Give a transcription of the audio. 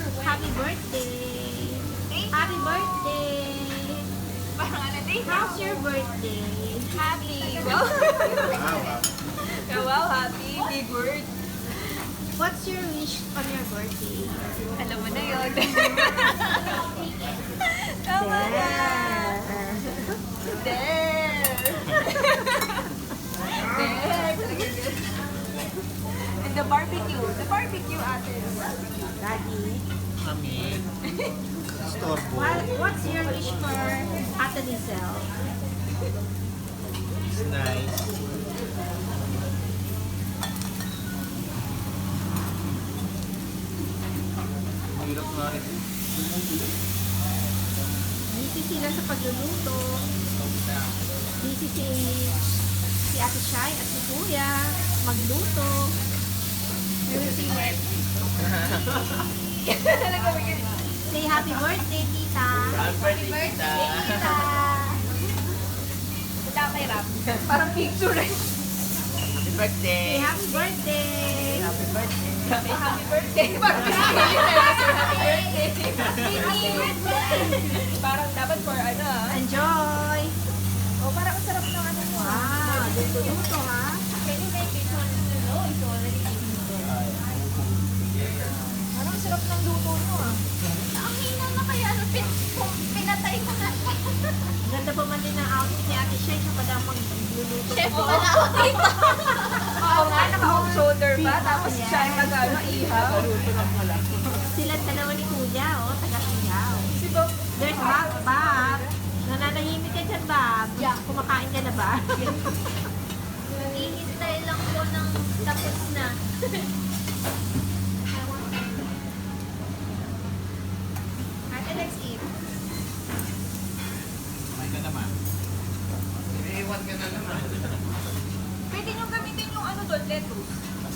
Happy birthday! Happy birthday! Parang ano din? How's your birthday? Happy. Wow. Wow, happy. Big word. What's your wish on your birthday? Alam mo na yun. Tama na. There. There. And the barbecue. The barbecue ate. Daddy? Amin. Storbo. What's your wish for Ate Lizelle? It's nice. Hirap nga rin. Busy sila sa pagluluto. Busy si Ate Shai at si Kuya magluto. Say happy birthday, tita. Happy birthday, tita. Punta kay Ram. Parang picture eh. Happy birthday. Say happy birthday. Happy birthday. Happy birthday. Parang happy birthday. Parang dapat for ano ah. Enjoy. Oh, parang ang sarap ng ano mo. Wow, luto ha. Can you make it one? No, it's already eaten. Parang ang sarap ng luto mo ah. Ang hina na kaya ano, pinatay ko na. Ganda pa man din ang outfit ni Ate Shai siya pala magluluto. Chef pa na ako dito. Oo nga, naka-off shoulder pa. Tapos siya yung nag-ano, ihaw. Sila dalawa ni Kuya, oh, taga-ihaw. Si Bob, There's Bob. Nananahimik ka dyan, Bob. Yeah. Kumakain ka na ba? Hihintay lang po ng tapos na. Ate, let's eat. Kumain ka naman. Iiwan ka na naman. Pwede nyo gamitin yung ano doon, lettuce.